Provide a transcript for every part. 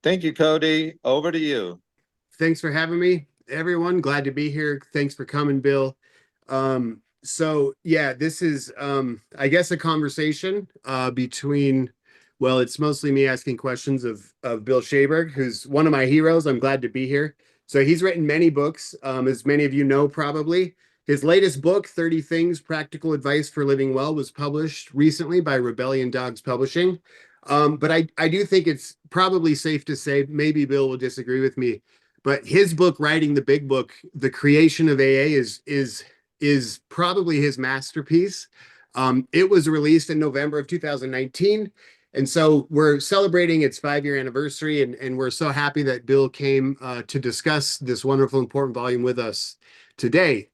Thank you, Cody. Over to you. Thanks for having me, everyone. Glad to be here. Thanks for coming, Bill. So yeah, this is I guess a conversation between, well, it's mostly me asking questions of Bill Schaberg, who's one of my heroes. I'm glad to be here. So he's written many books, as many of you know probably. His latest book, 30 Things, Practical Advice for Living Well, was published recently by Rebellion Dogs Publishing. But I do think it's probably safe to say, maybe Bill will disagree with me, but his book, Writing the Big Book, The Creation of AA, is probably his masterpiece. It was released in November of 2019. And so we're celebrating its 5-year anniversary, and we're so happy that Bill came to discuss this wonderful, important volume with us today.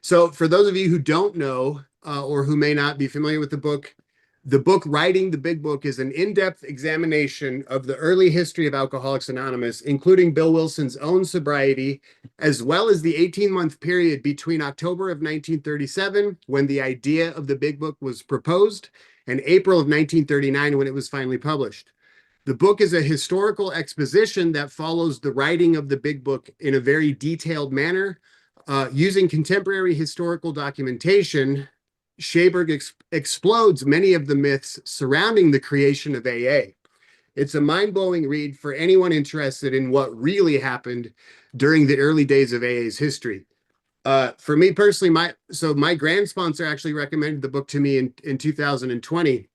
So for those of you who don't know or who may not be familiar with the book Writing the Big Book is an in-depth examination of the early history of Alcoholics Anonymous, including Bill Wilson's own sobriety, as well as the 18-month period between October of 1937, when the idea of the Big Book was proposed, and April of 1939, when it was finally published. The book is a historical exposition that follows the writing of the Big Book in a very detailed manner, using contemporary historical documentation. Schaberg explodes many of the myths surrounding the creation of AA. It's a mind-blowing read for anyone interested in what really happened during the early days of AA's history. For me personally, my grand sponsor actually recommended the book to me in 2020.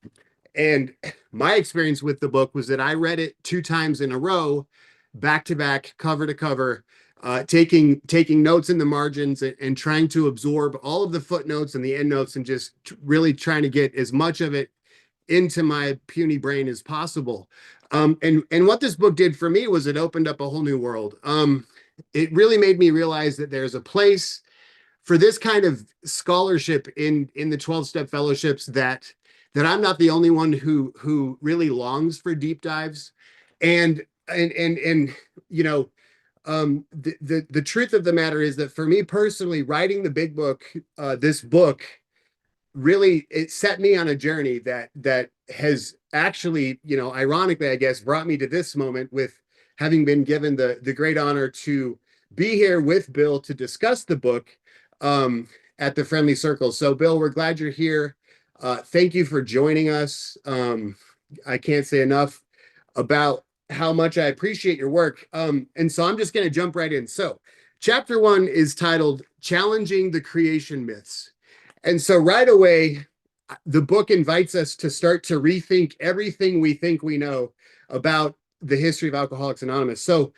And my experience with the book was that I read it 2 times in a row, back to back, cover to cover, taking notes in the margins and trying to absorb all of the footnotes and the endnotes and just really trying to get as much of it into my puny brain as possible. And what this book did for me was it opened up a whole new world. It really made me realize that there's a place for this kind of scholarship in the 12-step fellowships, that I'm not the only one who really longs for deep dives. And you know, the truth of the matter is that for me personally, writing the Big Book, this book really, it set me on a journey that has actually, ironically, I guess, brought me to this moment with having been given the great honor to be here with Bill to discuss the book at the Friendly Circle. So Bill, we're glad you're here. Thank you for joining us. I can't say enough about how much I appreciate your work. And so I'm just going to jump right in. So chapter 1 is titled Challenging the Creation Myths. And so right away, the book invites us to start to rethink everything we think we know about the history of Alcoholics Anonymous. So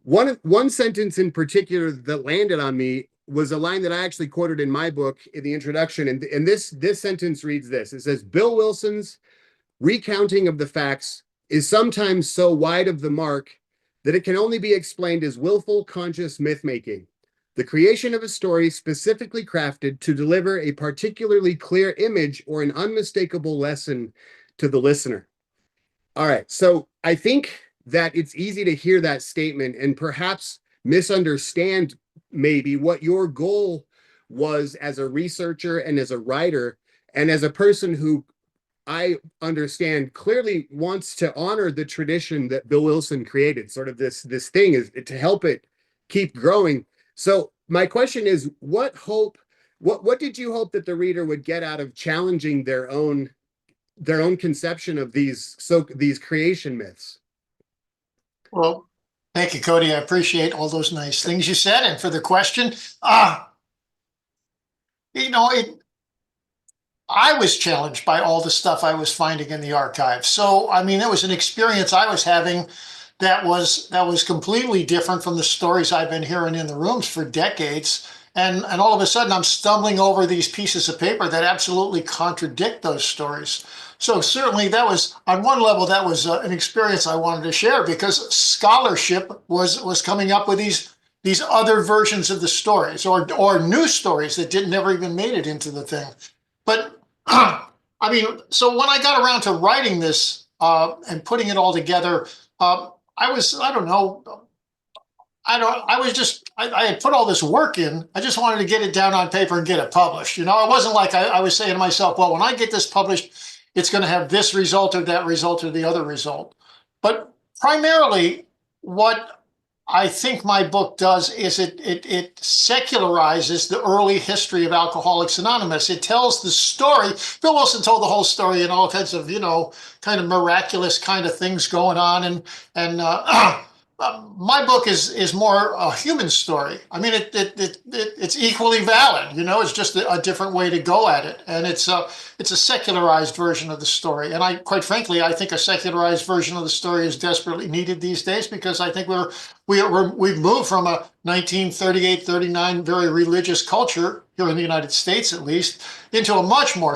one sentence in particular that landed on me was a line that I actually quoted in my book in the introduction. And this sentence reads this. It says, Bill Wilson's recounting of the facts is sometimes so wide of the mark that it can only be explained as willful, conscious myth-making, the creation of a story specifically crafted to deliver a particularly clear image or an unmistakable lesson to the listener. All right, so I think that it's easy to hear that statement and perhaps misunderstand maybe what your goal was as a researcher and as a writer and as a person who I understand clearly wants to honor the tradition that Bill Wilson created. Sort of this thing is to help it keep growing. So my question is, what did you hope that the reader would get out of challenging their own conception of these creation myths? Well, thank you, Cody. I appreciate all those nice things you said, and for the question. I was challenged by all the stuff I was finding in the archives. So, I mean, it was an experience I was having that was completely different from the stories I've been hearing in the rooms for decades. And all of a sudden, I'm stumbling over these pieces of paper that absolutely contradict those stories. So certainly that was, on one level, that was an experience I wanted to share, because scholarship was coming up with these other versions of the stories, or new stories that never even made it into the thing. But I mean, so when I got around to writing this and putting it all together, I had put all this work in. I just wanted to get it down on paper and get it published. It wasn't like I was saying to myself, well, when I get this published, it's going to have this result or that result or the other result. But primarily what I think my book does is it secularizes the early history of Alcoholics Anonymous. It tells the story. Bill Wilson told the whole story and all kinds of, kind of miraculous kind of things going on. And my book is more a human story. I mean, it's equally valid. It's just a different way to go at it, and it's a secularized version of the story. And quite frankly, I think a secularized version of the story is desperately needed these days, because I think we've moved from a 1938-39 very religious culture here in the United States, at least, into a much more,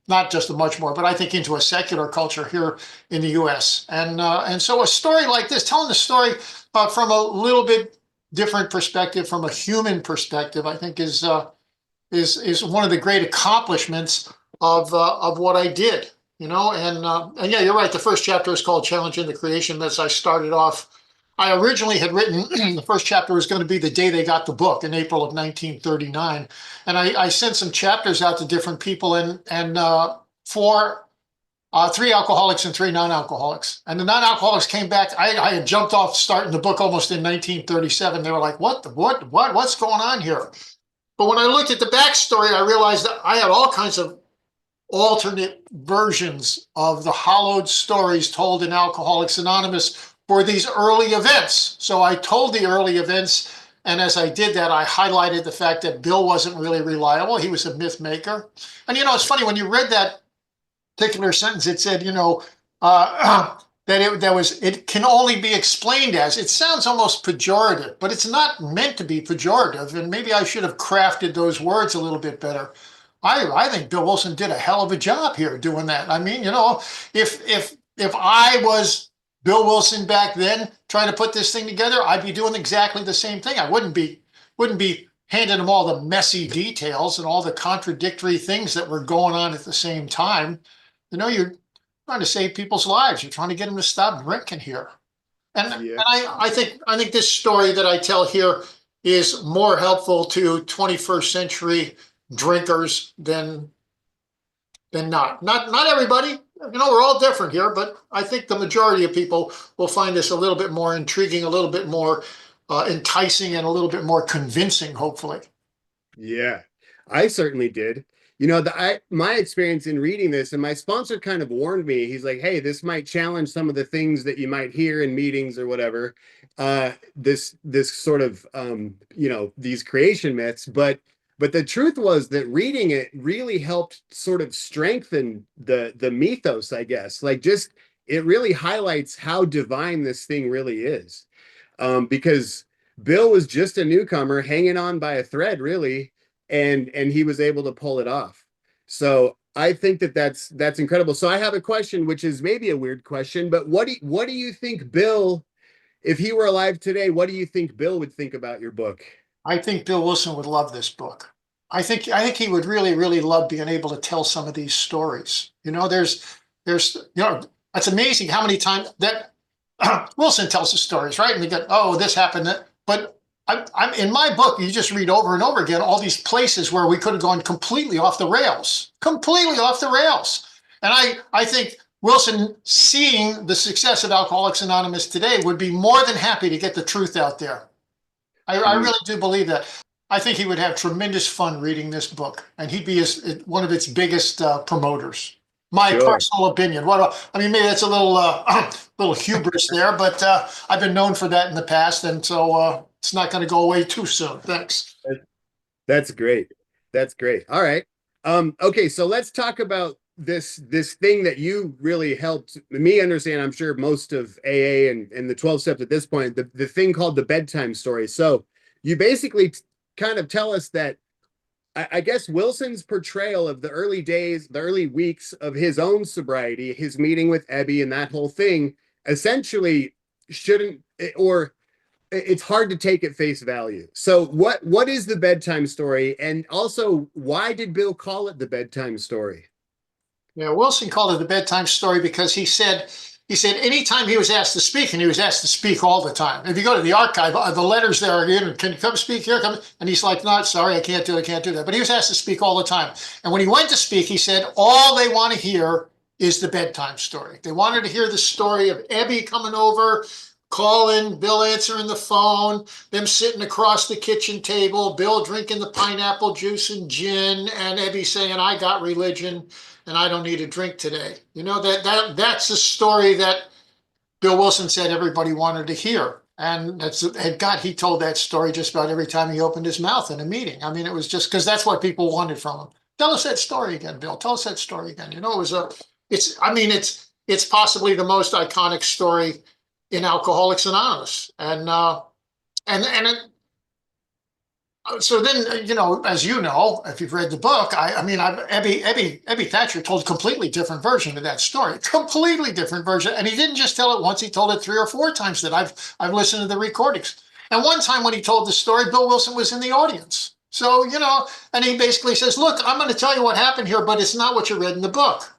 not just a much more, but I think into a secular culture here in the U.S. And so a story like this, telling the story from a little bit different perspective, from a human perspective, I think is one of the great accomplishments of what I did. And yeah, you're right. The first chapter is called Challenging the Creation. As I started off, I originally had written the first chapter was going to be the day they got the book in April of 1939. And I sent some chapters out to different people, and for 3 alcoholics and 3 non-alcoholics. And the non-alcoholics came back. I had jumped off starting the book almost in 1937. They were like, what's going on here? But when I looked at the backstory, I realized that I had all kinds of alternate versions of the hollowed stories told in Alcoholics Anonymous for these early events. So I told the early events, and as I did that, I highlighted the fact that Bill wasn't really reliable. He was a myth maker. And it's funny, when you read that particular sentence, it said, that it can only be explained as, it sounds almost pejorative, but it's not meant to be pejorative. And maybe I should have crafted those words a little bit better. I think Bill Wilson did a hell of a job here doing that. I mean, if I was Bill Wilson back then trying to put this thing together, I'd be doing exactly the same thing. I wouldn't be handing them all the messy details and all the contradictory things that were going on at the same time. You're trying to save people's lives. You're trying to get them to stop drinking here. And I think this story that I tell here is more helpful to 21st century drinkers than not. Not everybody. We're all different here, but I think the majority of people will find this a little bit more intriguing, a little bit more enticing, and a little bit more convincing, hopefully. Yeah, I certainly did. My experience in reading this, and my sponsor kind of warned me. He's like, hey, this might challenge some of the things that you might hear in meetings or whatever. This sort of, these creation myths. But the truth was that reading it really helped sort of strengthen the mythos, I guess. It really highlights how divine this thing really is. Because Bill was just a newcomer hanging on by a thread, really. And he was able to pull it off. So I think that's incredible. So I have a question, which is maybe a weird question, but what do you think Bill, if he were alive today, what do you think Bill would think about your book? I think Bill Wilson would love this book. I think he would really, really love being able to tell some of these stories. There's it's amazing how many times that Wilson tells the stories, right? And they go, oh, this happened. But I'm in my book, you just read over and over again all these places where we could have gone completely off the rails. And I think Wilson, seeing the success of Alcoholics Anonymous today, would be more than happy to get the truth out there. I really do believe that. I think he would have tremendous fun reading this book, and he'd be one of its biggest promoters. My personal opinion. Maybe that's a little hubris there, but I've been known for that in the past, and so it's not going to go away too soon. Thanks. That's great. All right. Okay, so let's talk about this thing that you really helped me understand. I'm sure most of AA and the 12 steps at this point, the thing called the bedtime story. So you basically kind of tell us that I guess Wilson's portrayal of the early days, the early weeks of his own sobriety, his meeting with Ebby and that whole thing, essentially it's hard to take at face value. So what is the bedtime story? And also, why did Bill call it the bedtime story? Yeah, Wilson called it the bedtime story because he said anytime he was asked to speak, and he was asked to speak all the time. If you go to the archive, the letters there are, can you come speak here? Come. And he's like, no, sorry, I can't do that. But he was asked to speak all the time. And when he went to speak, he said, all they want to hear is the bedtime story. They wanted to hear the story of Abby coming over, calling, Bill answering the phone, them sitting across the kitchen table, Bill drinking the pineapple juice and gin, and Abby saying, I got religion and I don't need a drink today. You know, that's the story that Bill Wilson said everybody wanted to hear. And he told that story just about every time he opened his mouth in a meeting. I mean, it was just because that's what people wanted from him. Tell us that story again, Bill. Tell us that story again. You know, it's possibly the most iconic story in Alcoholics Anonymous. So then, you know, as you know, if you've read the book, Abby Thatcher told a completely different version of that story, completely different version. And he didn't just tell it once, he told it 3 or 4 times that I've listened to the recordings. And one time when he told the story, Bill Wilson was in the audience. So, you know, and he basically says, look, I'm going to tell you what happened here, but it's not what you read in the book.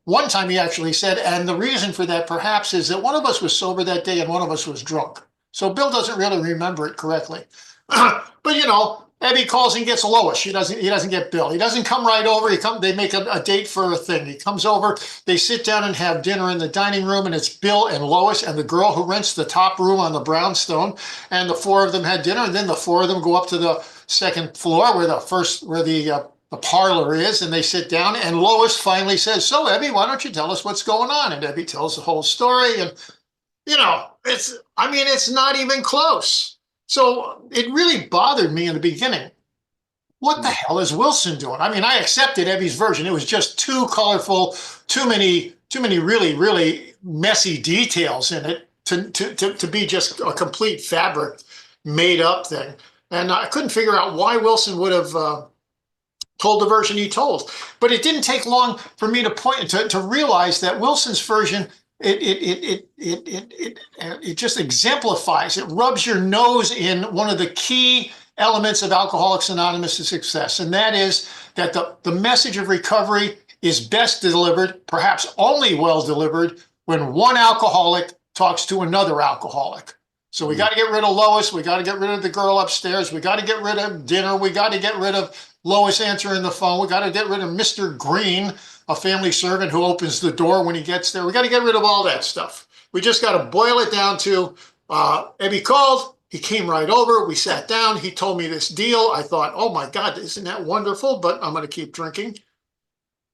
One time he actually said, and the reason for that perhaps is that one of us was sober that day and one of us was drunk. So Bill doesn't really remember it correctly. But you know, Abby calls and gets Lois. He doesn't get Bill. He doesn't come right over. They make a date for a thing. He comes over, they sit down and have dinner in the dining room, and it's Bill and Lois and the girl who rents the top room on the brownstone. And the 4 of them had dinner, and then the 4 of them go up to the 2nd floor where the parlor is, and they sit down, and Lois finally says, so Abby, why don't you tell us what's going on? And Abby tells the whole story, and you know, it's not even close. So it really bothered me in the beginning. What the hell is Wilson doing? I mean, I accepted Abby's version. It was just too colorful, too many really, really messy details in it to be just a complete fabric made up thing. And I couldn't figure out why Wilson would have told the version he told. But it didn't take long for me to realize that Wilson's version, it just exemplifies, it rubs your nose in one of the key elements of Alcoholics Anonymous' success. And that is that the message of recovery is best delivered, perhaps only well delivered, when one alcoholic talks to another alcoholic. So we got to get rid of Lois. We got to get rid of the girl upstairs. We got to get rid of dinner. We got to get rid of Lois answering the phone. We got to get rid of Mr. Green, a family servant who opens the door when he gets there. We got to get rid of all that stuff. We just got to boil it down to, Abby called, he came right over, we sat down, he told me this deal. I thought, oh my God, isn't that wonderful? But I'm going to keep drinking.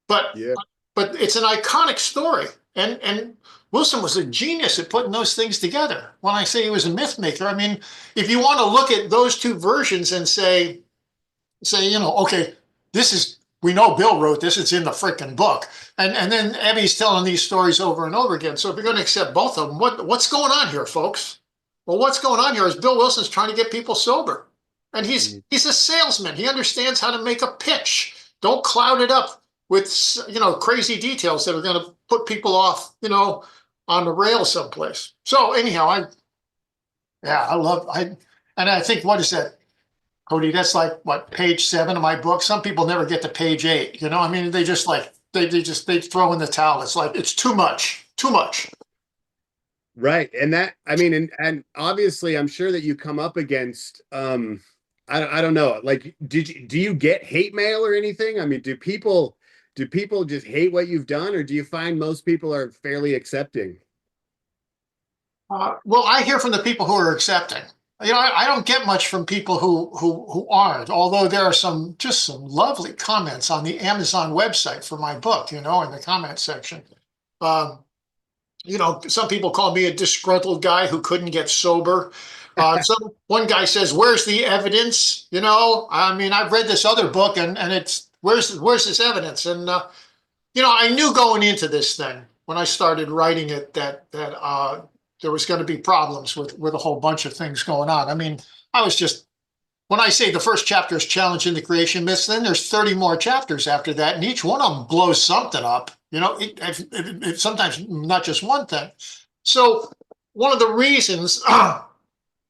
But it's an iconic story. And Wilson was a genius at putting those things together. When I say he was a myth maker, I mean, if you want to look at those 2 versions and say, you know, okay, we know Bill wrote this, it's in the frickin' book. And then Abby's telling these stories over and over again. So if you're going to accept both of them, what's going on here, folks? Well, what's going on here is Bill Wilson's trying to get people sober. And he's a salesman. He understands how to make a pitch. Don't cloud it up with, you know, crazy details that are going to put people off, you know, on the rail someplace. So anyhow, I think, what is that, Cody? That's like, what, page 7 of my book? Some people never get to page 8, you know? I mean, they just like, they throw in the towel. It's like, it's too much. Right. And that, I mean, and obviously I'm sure that you come up against, I don't know, like, do you get hate mail or anything? I mean, do people just hate what you've done, or do you find most people are fairly accepting? Well, I hear from the people who are accepting. You know, I don't get much from people who aren't, although there are some lovely comments on the Amazon website for my book, you know, in the comment section. You know, some people call me a disgruntled guy who couldn't get sober. One guy says, where's the evidence? You know, I mean, I've read this other book and it's, where's this evidence? And, you know, I knew going into this thing when I started writing it that there was going to be problems with a whole bunch of things going on. I mean, when I say the first chapter is challenging the creation myths, then there's 30 more chapters after that, and each one of them blows something up. You know, it sometimes not just one thing. So one of the reasons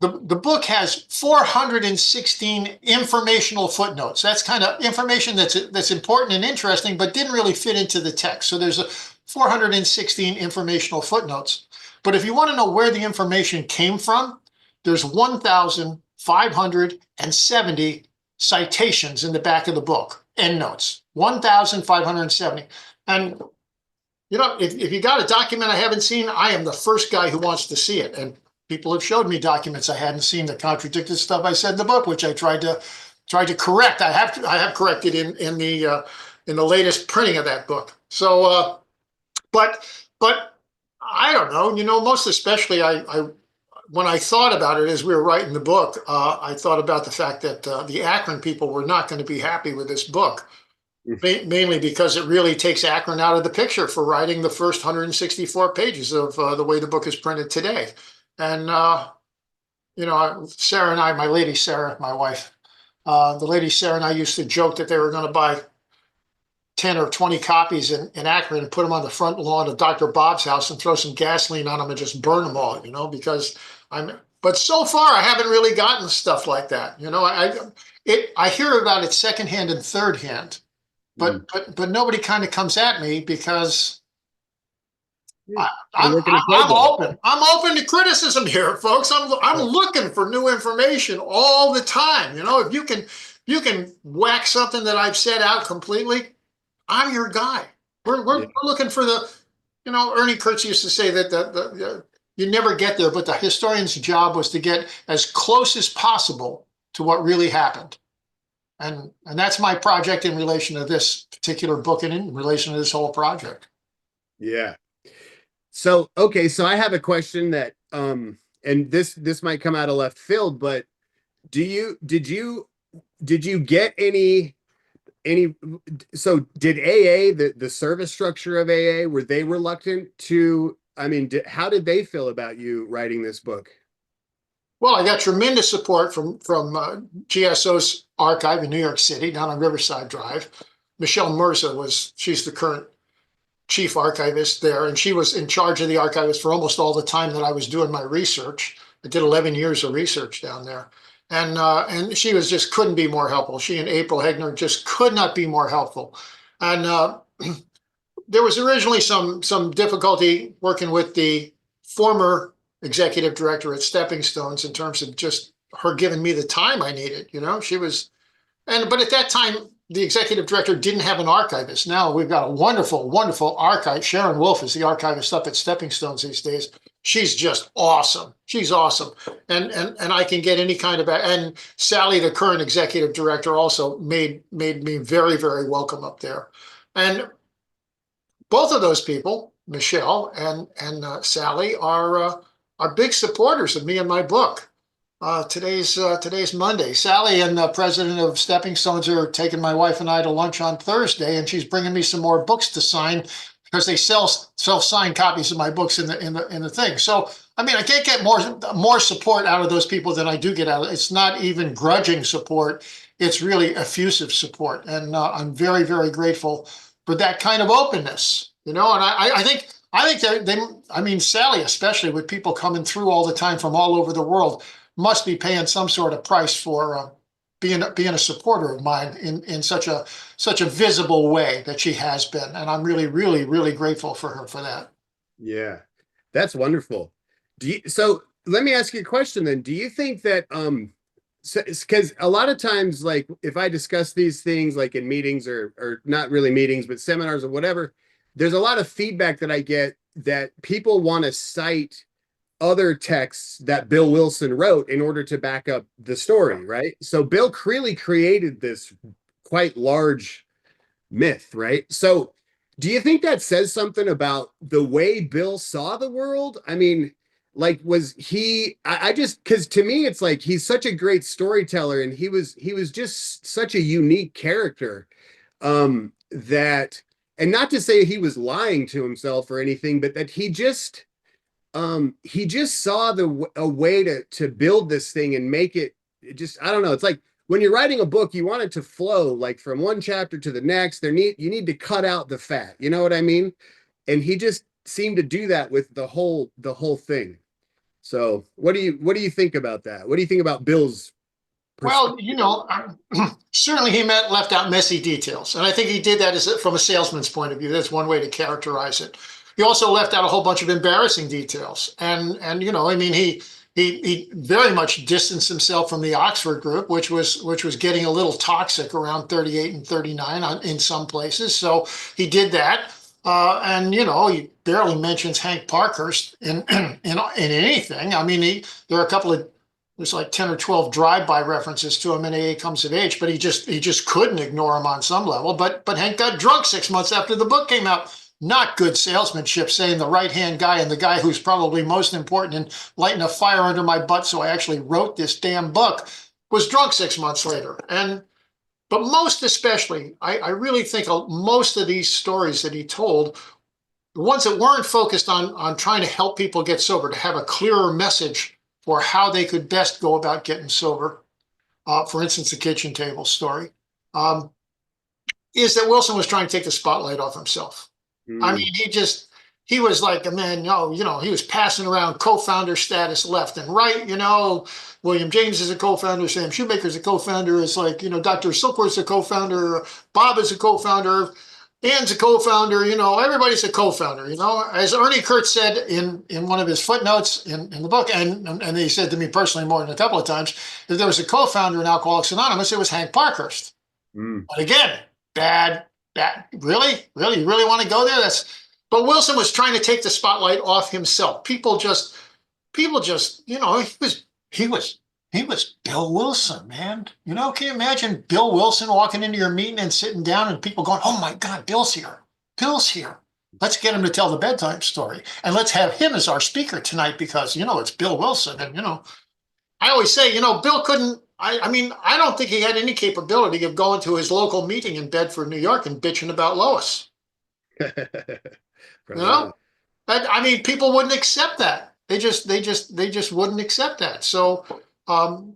the book has 416 informational footnotes. That's kind of information that's important and interesting, but didn't really fit into the text. So there's 416 informational footnotes. But if you want to know where the information came from, there's 1,570 citations in the back of the book, endnotes, 1,570. And if you got a document I haven't seen, I am the first guy who wants to see it. And people have showed me documents I hadn't seen that contradicted stuff I said in the book, which I tried to correct. I have corrected in the latest printing of that book. So, but I don't know. Most especially, I when I thought about it as we were writing the book, I thought about the fact that the Akron people were not going to be happy with this book. Mainly because it really takes Akron out of the picture for writing the first 164 pages of the way the book is printed today. And, Sarah and I, my lady Sarah, my wife, the lady Sarah and I used to joke that they were going to buy 10 or 20 copies in Akron and put them on the front lawn of Dr. Bob's house and throw some gasoline on them and just burn them all, because but so far I haven't really gotten stuff like that. I hear about it secondhand and third hand. But nobody kind of comes at me because I'm open. I'm open to criticism here, folks. I'm looking for new information all the time. If you can whack something that I've set out completely, I'm your guy. We're looking for Ernie Kurtz used to say that you never get there, but the historian's job was to get as close as possible to what really happened. And that's my project in relation to this particular book and in relation to this whole project. Yeah. So, okay. So I have a question that, and this might come out of left field, but did you get any, so did AA, the service structure of AA, were they reluctant to, how did they feel about you writing this book? Well, I got tremendous support from GSO's archive in New York City, down on Riverside Drive. Michelle Mirza she's the current chief archivist there, and she was in charge of the archivist for almost all the time that I was doing my research. I did 11 years of research down there, and she just couldn't be more helpful. She and April Hegner just could not be more helpful, and there was originally some difficulty working with the former executive director at Stepping Stones in terms of just her giving me the time I needed. But at that time, the executive director didn't have an archivist. Now we've got a wonderful, wonderful archive. Sharon Wolf is the archivist up at Stepping Stones these days. She's just awesome. She's awesome. And I can get any kind of, and Sally, the current executive director, also made me very, very welcome up there. And both of those people, Michelle and Sally, are big supporters of me and my book. Today's Monday. Sally and the president of Stepping Stones are taking my wife and I to lunch on Thursday, and she's bringing me some more books to sign because they sell signed copies of my books in the thing. So I can't get more support out of those people than I do get out of it. It's not even grudging support. It's really effusive support, and I'm very, very grateful for that kind of openness. And I think Sally, especially with people coming through all the time from all over the world, must be paying some sort of price for being a supporter of mine in such a visible way that she has been. And I'm really, really, really grateful for her for that. Yeah, that's wonderful. So let me ask you a question then. Do you think that, because a lot of times, like if I discuss these things like in meetings or not really meetings, but seminars or whatever, there's a lot of feedback that I get that people want to cite other texts that Bill Wilson wrote in order to back up the story, right? So Bill really created this quite large myth, right? So do you think that says something about the way Bill saw the world? Was he, because to me, it's like, he's such a great storyteller, and he was just such a unique character, that, and not to say he was lying to himself or anything, but that he just saw a way to build this thing and make it just, I don't know. It's like when you're writing a book, you want it to flow like from one chapter to the next. You need to cut out the fat, you know what I mean? And he just seemed to do that with the whole thing. So what do you think about that? What do you think about Bill's Well, certainly he left out messy details. And I think he did that from a salesman's point of view. That's one way to characterize it. He also left out a whole bunch of embarrassing details. And he very much distanced himself from the Oxford group, which was getting a little toxic around 38 and 39 in some places. So he did that. And you know, he barely mentions Hank Parkhurst in anything. I mean, there are a couple of there's like 10 or 12 drive-by references to him in AA Comes of Age, but he just couldn't ignore him on some level. But Hank got drunk 6 months after the book came out. Not good salesmanship, saying the right-hand guy and the guy who's probably most important in lighting a fire under my butt, so I actually wrote this damn book, was drunk 6 months later. But most especially, I really think most of these stories that he told, the ones that weren't focused on trying to help people get sober, to have a clearer message for how they could best go about getting sober. For instance, the kitchen table story, is that Wilson was trying to take the spotlight off himself. I mean, he was like a man, no, you know, he was passing around co-founder status left and right, you know. William James is a co-founder, Sam Shoemaker's a co-founder, it's like, you know, Dr. Silkworth's a co-founder, Bob is a co-founder, Ann's a co-founder, you know, everybody's a co-founder, you know. As Ernie Kurtz said in one of his footnotes in the book, and he said to me personally more than a couple of times, if there was a co-founder in Alcoholics Anonymous, it was Hank Parkhurst. But again, bad. Really, you really want to go there? But Wilson was trying to take the spotlight off himself. People just, you know, he was Bill Wilson, man. You know, can you imagine Bill Wilson walking into your meeting and sitting down and people going, "Oh my God, Bill's here. Bill's here. Let's get him to tell the bedtime story, and let's have him as our speaker tonight because you know it's Bill Wilson." And you know, I always say, you know, Bill couldn't. I mean, I don't think he had any capability of going to his local meeting in Bedford, New York, and bitching about Lois. You know, I mean, people wouldn't accept that. They just wouldn't accept that. So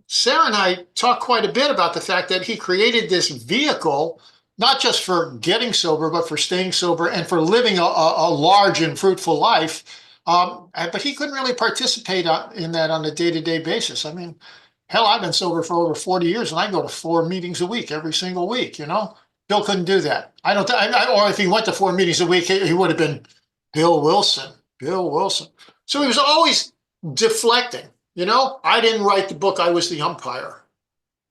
Sarah and I talked quite a bit about the fact that he created this vehicle, not just for getting sober, but for staying sober and for living a large and fruitful life. But he couldn't really participate in that on a day-to-day basis. I mean, hell, I've been sober for over 40 years and I go to 4 meetings a week, every single week, you know? Bill couldn't do that. Or if he went to 4 meetings a week, he would have been Bill Wilson. So he was always deflecting, you know? I didn't write the book, I was the umpire.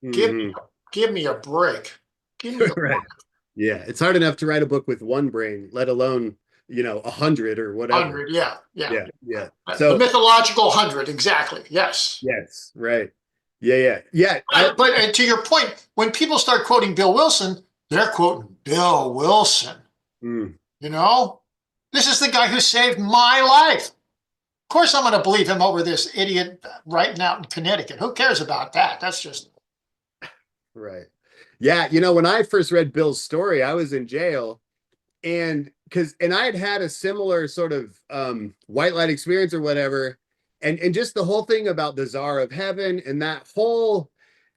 Give me a break. Give me a break. Yeah, it's hard enough to write a book with one brain, let alone, you know, 100 or whatever. 100, yeah. So the mythological 100, exactly. Yes, right. Yeah. But to your point, when people start quoting Bill Wilson, they're quoting Bill Wilson. You know, this is the guy who saved my life. Of course, I'm going to believe him over this idiot writing out in Connecticut. Who cares about that? That's just right. Yeah, you know, when I first read Bill's story, I was in jail, and I had a similar sort of white light experience or whatever. And just the whole thing about the Czar of Heaven and that whole,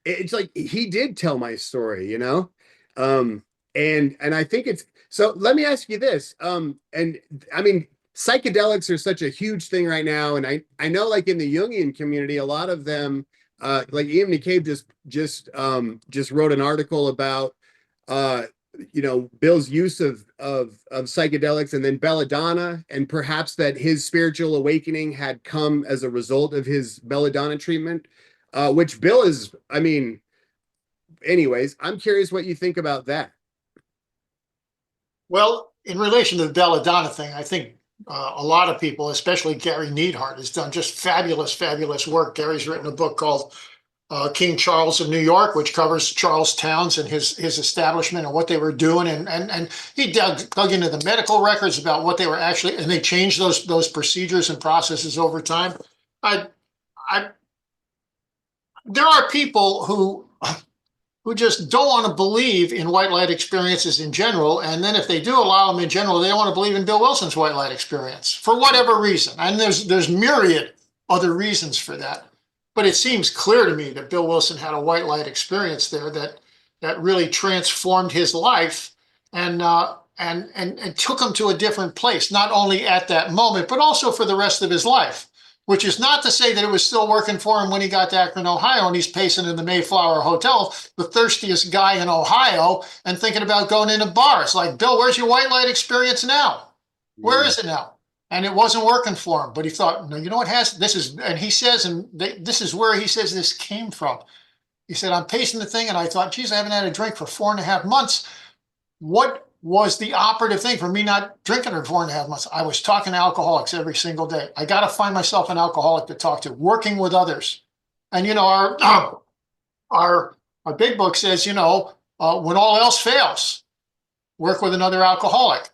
it's like he did tell my story, you know? And I think it's, so let me ask you this. And I mean, psychedelics are such a huge thing right now. And I know like in the Jungian community, a lot of them, like Ian McCabe just wrote an article about, you know, Bill's use of psychedelics, and then belladonna, and perhaps that his spiritual awakening had come as a result of his belladonna treatment, which Bill is, I mean, anyways, I'm curious what you think about that. Well, in relation to the belladonna thing, I think a lot of people, especially Gary Neidhart, has done just fabulous work. Gary's written a book called King Charles of New York, which covers Charles Towns and his establishment and what they were doing, and he dug into the medical records about what they were actually, and they changed those procedures and processes over time. There are people who just don't want to believe in white light experiences in general, and then if they do allow them in general, they don't want to believe in Bill Wilson's white light experience for whatever reason, and there's myriad other reasons for that. But it seems clear to me that Bill Wilson had a white light experience there that really transformed his life and took him to a different place, not only at that moment, but also for the rest of his life, which is not to say that it was still working for him when he got to Akron, Ohio, and he's pacing in the Mayflower Hotel, the thirstiest guy in Ohio, and thinking about going into bars. Like, Bill, where's your white light experience now? Where is it now? And it wasn't working for him, but he thought, no, you know what this is, and he says, this is where he says this came from. He said, I'm pacing the thing, and I thought, geez, I haven't had a drink for 4.5 months. What was the operative thing for me not drinking for 4.5 months. I was talking to alcoholics every single day. I got to find myself an alcoholic to talk to, working with others. And, our big book says, when all else fails, work with another alcoholic.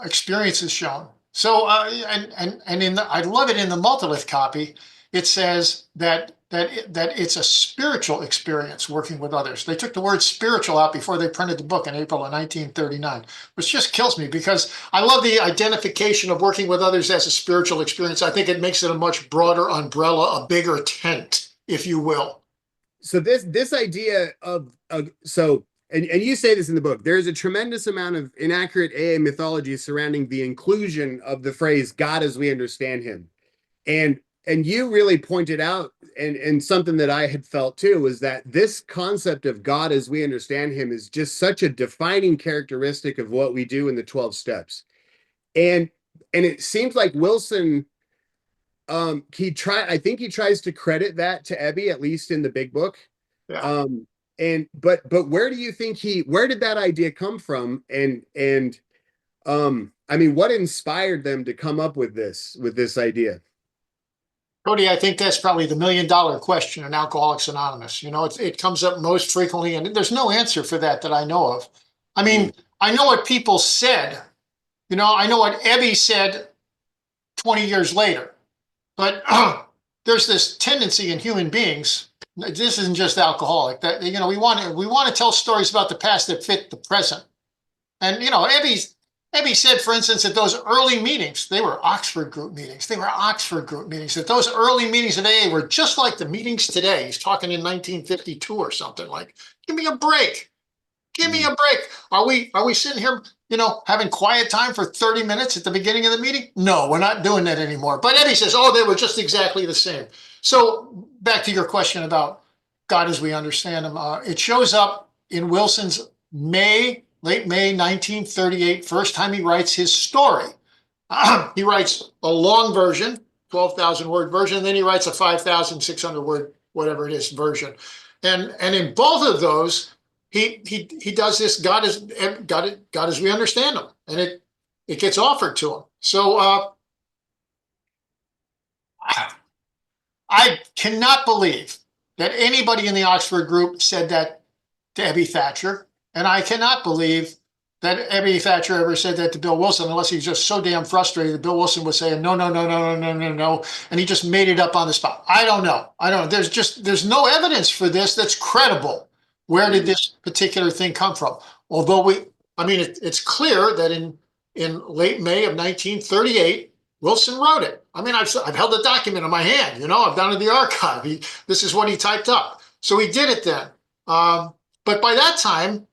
Experience is shown. So, I love it in the Multilith copy. It says that it's a spiritual experience working with others. They took the word spiritual out before they printed the book in April of 1939, which just kills me because I love the identification of working with others as a spiritual experience. I think it makes it a much broader umbrella, a bigger tent, if you will. So this idea of and you say this in the book, there's a tremendous amount of inaccurate AA mythology surrounding the inclusion of the phrase God as we understand him. And you really pointed out, and something that I had felt too, was that this concept of God as we understand him is just such a defining characteristic of what we do in the 12 steps. And it seems like Wilson, I think he tries to credit that to Ebby, at least in the big book. Yeah. But where do you think where did that idea come from? What inspired them to come up with this idea? Cody, I think that's probably the $1 million question in Alcoholics Anonymous. It comes up most frequently, and there's no answer for that I know of. I mean, I know what people said. I know what Ebby said 20 years later. But there's this tendency in human beings. This isn't just alcoholic. That we want to tell stories about the past that fit the present. And Ebby said, for instance, that those early meetings, they were Oxford group meetings. That those early meetings at AA were just like the meetings today. He's talking in 1952 or something. Like, give me a break. Give me a break. Are we sitting here, having quiet time for 30 minutes at the beginning of the meeting? No, we're not doing that anymore. But Eddie says, they were just exactly the same. So back to your question about God as we understand him. It shows up in Wilson's late May 1938, first time he writes his story. He writes a long version, 12,000 word version, and then he writes a 5,600 word, whatever it is, version. And in both of those, he does this God as we understand him, and it gets offered to him. So I cannot believe that anybody in the Oxford group said that to Ebby Thatcher, and I cannot believe that Ebby Thatcher ever said that to Bill Wilson, unless he's just so damn frustrated that Bill Wilson was saying no, and he just made it up on the spot. I don't know. There's no evidence for this that's credible. Where did this particular thing come from? Although it's clear that in late May of 1938, Wilson wrote it. I've held the document in my hand. I've gone to the archive. This is what he typed up. So he did it then. But by that time,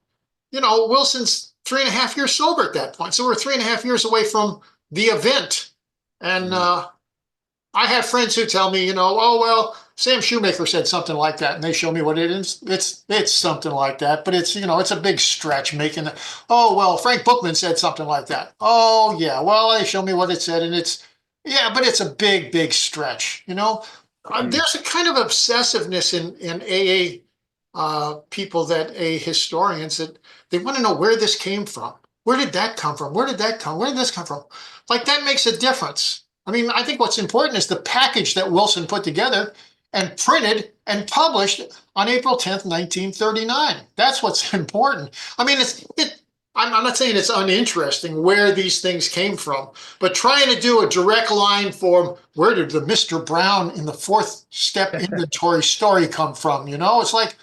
Wilson's 3.5 years sober at that point. So we're 3.5 years away from the event. And I have friends who tell me, Sam Shoemaker said something like that, and they show me what it is. It's something like that, but it's a big stretch making it. Frank Bookman said something like that. Oh yeah, they show me what it said, and but it's a big stretch. There's a kind of obsessiveness in AA people, that AA historians, that they want to know where this came from. Where did that come from? Where did this come from? Like, that makes a difference. I think what's important is the package that Wilson put together and printed and published on April 10th, 1939. That's what's important. I'm not saying it's uninteresting where these things came from, but trying to do a direct line for where did the Mr. Brown in the fourth step inventory story come from? It's like,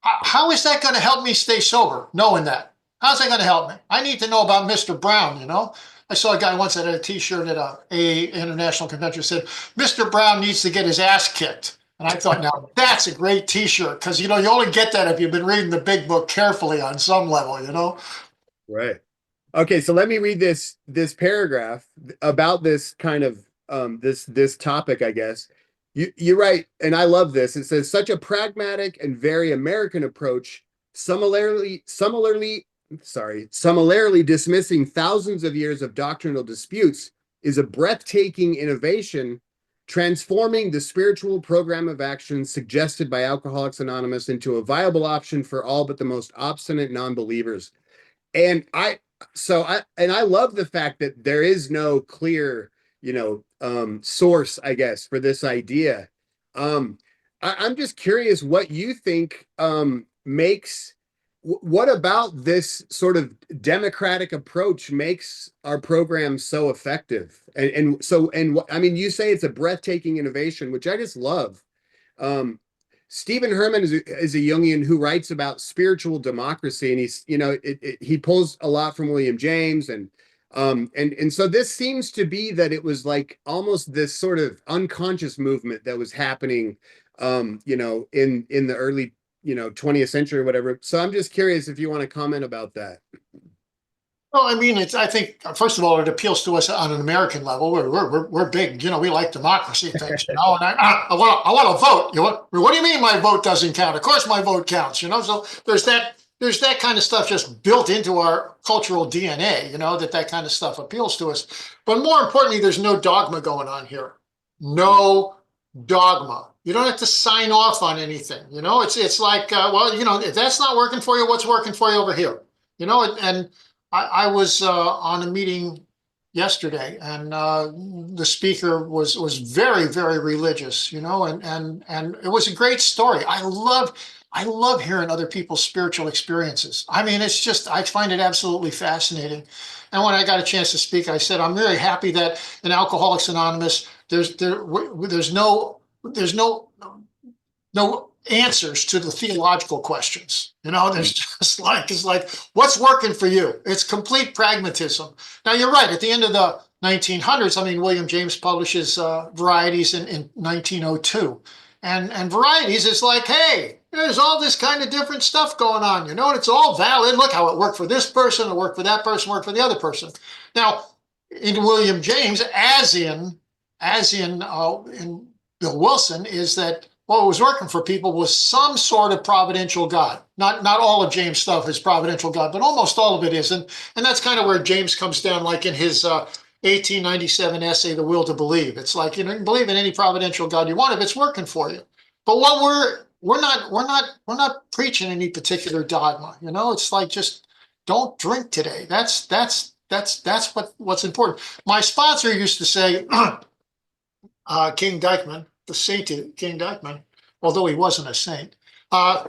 how is that going to help me stay sober, knowing that? How's that going to help me? I need to know about Mr. Brown, I saw a guy once that had a T-shirt at a international convention said, Mr. Brown needs to get his ass kicked. And I thought, now that's a great T-shirt, because you only get that if you've been reading the big book carefully on some level, Right. Okay, so let me read this paragraph about this kind of this topic, I guess. You write, and I love this. It says, such a pragmatic and very American approach, similarly dismissing thousands of years of doctrinal disputes, is a breathtaking innovation, transforming the spiritual program of action suggested by Alcoholics Anonymous into a viable option for all but the most obstinate non-believers. I love the fact that there is no clear, source, I guess, for this idea. I'm just curious what you think makes what about this sort of democratic approach makes our program so effective? I mean, you say it's a breathtaking innovation, which I just love. Um, Stephen Herman is a Jungian who writes about spiritual democracy, and he pulls a lot from William James, and so this seems to be that it was like almost this sort of unconscious movement that was happening, in the early 20th century or whatever. So I'm just curious if you want to comment about that. Well, I mean, I think, first of all, it appeals to us on an American level. We're big, we like democracy things, and I want to vote. What do you mean my vote doesn't count? Of course my vote counts, so there's that kind of stuff just built into our cultural DNA, that kind of stuff appeals to us. But more importantly, there's no dogma going on here. No dogma. You don't have to sign off on anything. It's like, if that's not working for you, what's working for you over here? And I was on a meeting yesterday, and the speaker was very, very religious, and it was a great story. I love hearing other people's spiritual experiences. I mean, it's just, I find it absolutely fascinating. And when I got a chance to speak, I said, I'm very happy that in Alcoholics Anonymous, there's no answers to the theological questions. There's just it's like, what's working for you? It's complete pragmatism. Now, you're right. At the end of the 1900s, I mean, William James publishes Varieties in 1902. And Varieties is like, hey, there's all this kind of different stuff going on, and it's all valid. Look how it worked for this person, it worked for that person, worked for the other person. Now, in William James, as in Bill Wilson, is that what was working for people was some sort of providential God. Not all of James' stuff is providential God, but almost all of it is. And that's kind of where James comes down, like in his 1897 essay, The Will to Believe. It's like, you can believe in any providential God you want if it's working for you. But what we're not preaching any particular dogma. It's like, just don't drink today. That's what's important. My sponsor used to say, King Dykeman, the sainted King Dykeman, although he wasn't a saint,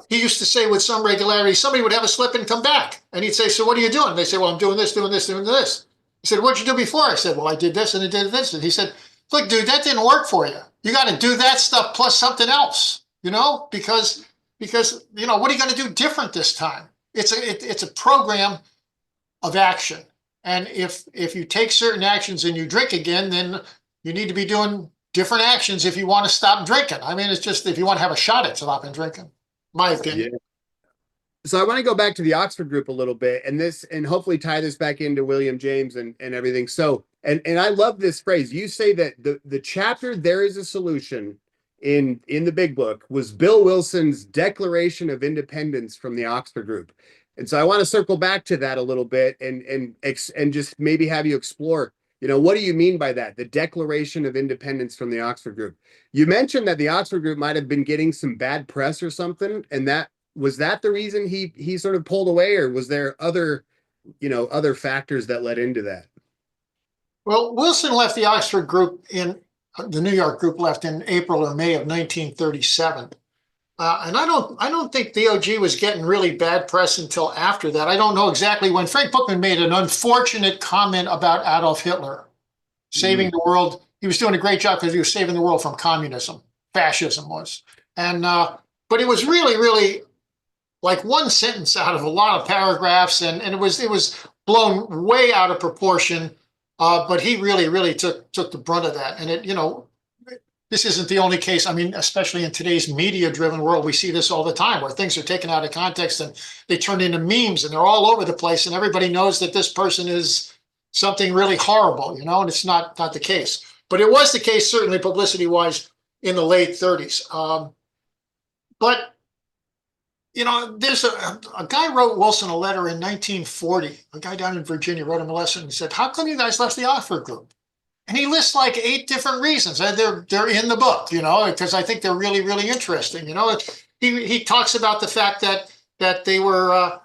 he used to say with some regularity, somebody would have a slip and come back. And he'd say, so what are you doing? They say, well, I'm doing this, doing this, doing this. He said, what'd you do before? I said, well, I did this and I did this. And he said, look, dude, that didn't work for you. You got to do that stuff plus something else, because what are you going to do different this time? It's a program of action. And if you take certain actions and you drink again, then you need to be doing different actions if you want to stop drinking. I mean, it's just, if you want to have a shot at stopping drinking, my opinion. Yeah. So I want to go back to the Oxford group a little bit and hopefully tie this back into William James and everything. So, and I love this phrase. You say that the chapter, There Is a Solution, in the big book was Bill Wilson's Declaration of Independence from the Oxford group. And so I want to circle back to that a little bit and just maybe have you explore, what do you mean by that? The Declaration of Independence from the Oxford group. You mentioned that the Oxford group might have been getting some bad press or something, and was that the reason he sort of pulled away, or was there other factors that led into that? Well, Wilson left the Oxford group the New York group left in April or May of 1937. And I don't think DOG was getting really bad press until after that. I don't know exactly when. Frank Bookman made an unfortunate comment about Adolf Hitler saving the world. He was doing a great job because he was saving the world from communism. Fascism was. And but it was really, really like one sentence out of a lot of paragraphs, and it was blown way out of proportion. But he really, really took the brunt of that. And this isn't the only case. I mean, especially in today's media-driven world, we see this all the time, where things are taken out of context and they turn into memes, and they're all over the place, and everybody knows that this person is something really horrible, and it's not the case. But it was the case, certainly publicity-wise, in the late 30s. But there's a guy wrote Wilson a letter in 1940. A guy down in Virginia wrote him a letter and said, how come you guys left the Oxford group? And he lists like 8 different reasons. And they're in the book, because I think they're really, really interesting. He talks about the fact that they were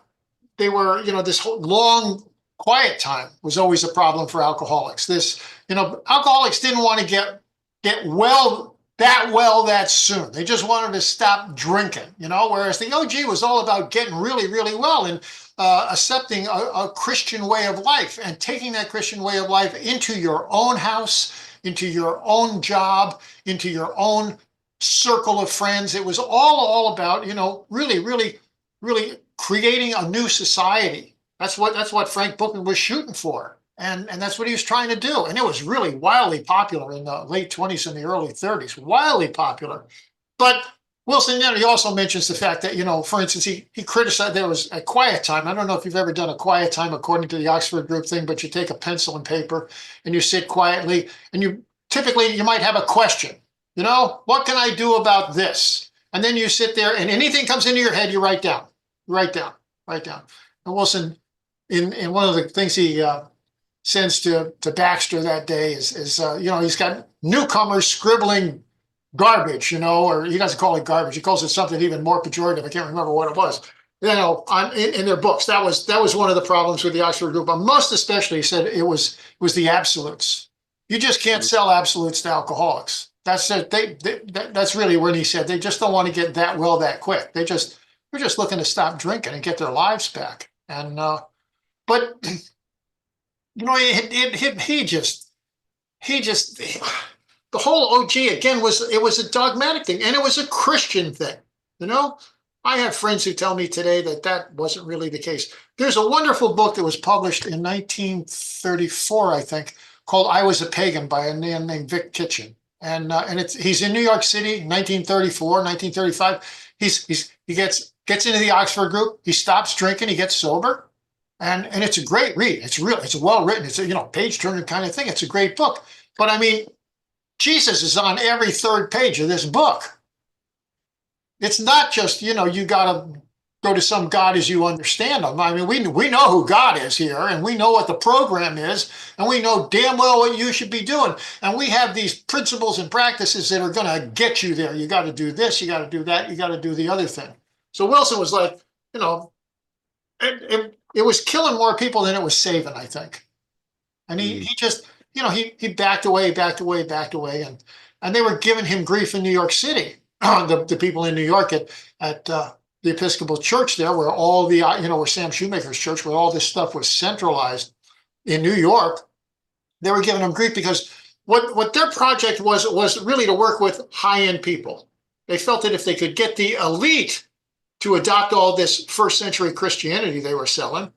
they were, this whole long quiet time was always a problem for alcoholics. Alcoholics didn't want to get well that soon. They just wanted to stop drinking, whereas the OG was all about getting really, really well and accepting a Christian way of life and taking that Christian way of life into your own house, into your own job, into your own circle of friends. It was all about, really, really, really creating a new society. That's what Frank Bookman was shooting for. And that's what he was trying to do. And it was really wildly popular in the late 20s and the early 30s, wildly popular. But Wilson, he also mentions the fact that, for instance, he criticized there was a quiet time. I don't know if you've ever done a quiet time according to the Oxford group thing, but you take a pencil and paper and you sit quietly and you might have a question, what can I do about this? And then you sit there and anything comes into your head, you write down. And Wilson, in one of the things he sends to Baxter that day is he's got newcomers scribbling garbage, or he doesn't call it garbage. He calls it something even more pejorative. I can't remember what it was. In their books, that was one of the problems with the Oxford group. But most especially, he said it was the absolutes. You just can't sell absolutes to alcoholics. That's it. That's really what he said. They just don't want to get that well that quick. They're just looking to stop drinking and get their lives back. And but he just the whole OG again was a dogmatic thing and it was a Christian thing. I have friends who tell me today that wasn't really the case. There's a wonderful book that was published in 1934, I think, called "I Was a Pagan" by a man named Vic Kitchen. And he's in New York City, 1934, 1935. He gets into the Oxford group. He stops drinking. He gets sober, and it's a great read. It's well written. It's a page turner kind of thing. It's a great book. But I mean, Jesus is on every third page of this book. It's not just you got to go to some God as you understand them. I mean, we know who God is here, and we know what the program is, and we know damn well what you should be doing. And we have these principles and practices that are going to get you there. You got to do this, you got to do that, you got to do the other thing. So Wilson was like, it was killing more people than it was saving, I think. And he just, he backed away, and they were giving him grief in New York City. The people in New York at the Episcopal Church there, where all the, where Sam Shoemaker's church, where all this stuff was centralized in New York, they were giving them grief because what their project was really to work with high-end people. They felt that if they could get the elite to adopt all this first century Christianity they were selling,